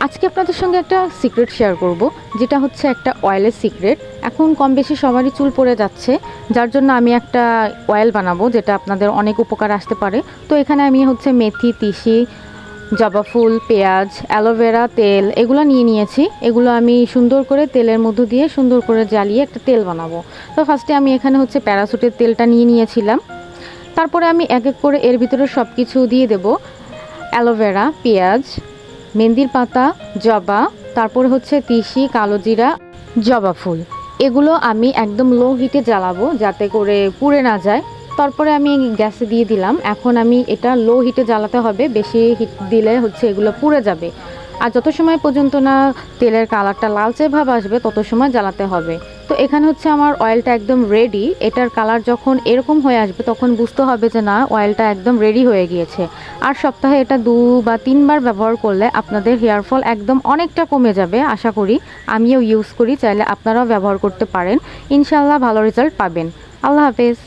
আজকে আপনাদের সঙ্গে একটা সিক্রেট শেয়ার করব, যেটা হচ্ছে একটা অয়েলের সিক্রেট। এখন কম বেশি সবারই চুল পড়ে যাচ্ছে, যার জন্য আমি একটা অয়েল বানাবো যেটা আপনাদের অনেক উপকার আসতে পারে। তো এখানে আমি হচ্ছে মেথি, তিসি, জবা ফুল, পেঁয়াজ, অ্যালোভেরা, তেল এগুলো নিয়ে নিয়েছি। এগুলো আমি সুন্দর করে তেলের মধ্য দিয়ে সুন্দর করে জ্বালিয়ে একটা তেল বানাবো। তো ফার্স্টে আমি এখানে হচ্ছে প্যারাশুটের তেলটা নিয়ে নিয়েছিলাম। তারপরে আমি এক এক করে এর ভিতরে সব কিছু দিয়ে দেব। অ্যালোভেরা, পেঁয়াজ, মেহেন্দির পাতা, জবা, তারপরে হচ্ছে তিসি, কালো জিরা, জবা ফুল। এগুলো আমি একদম লো হিটে জ্বালাবো যাতে করে পুড়ে না যায়। তারপরে আমি গ্যাসে দিয়ে দিলাম। এখন আমি এটা লো হিটে জ্বালাতে হবে, বেশি হিট দিলে হচ্ছে এগুলো পুড়ে যাবে। আর যত সময় পর্যন্ত না তেলের কালারটা লালচে ভাব আসবে তত সময় জ্বালাতে হবে। তো এখানে হচ্ছে আমার অয়েলটা একদম রেডি। এটার কালার যখন এরকম হয়ে আসবে তখন বুঝতে হবে যে না, অয়েলটা একদম রেডি হয়ে গিয়েছে। আর সপ্তাহে এটা 2 বা 3 বার ব্যবহার করলে আপনাদের হেয়ার ফল একদম অনেকটা কমে যাবে আশা করি। আমিও ইউজ করি, চাইলে আপনারাও ব্যবহার করতে পারেন। ইনশাআল্লাহ ভালো রেজাল্ট পাবেন। আল্লাহ হাফেজ।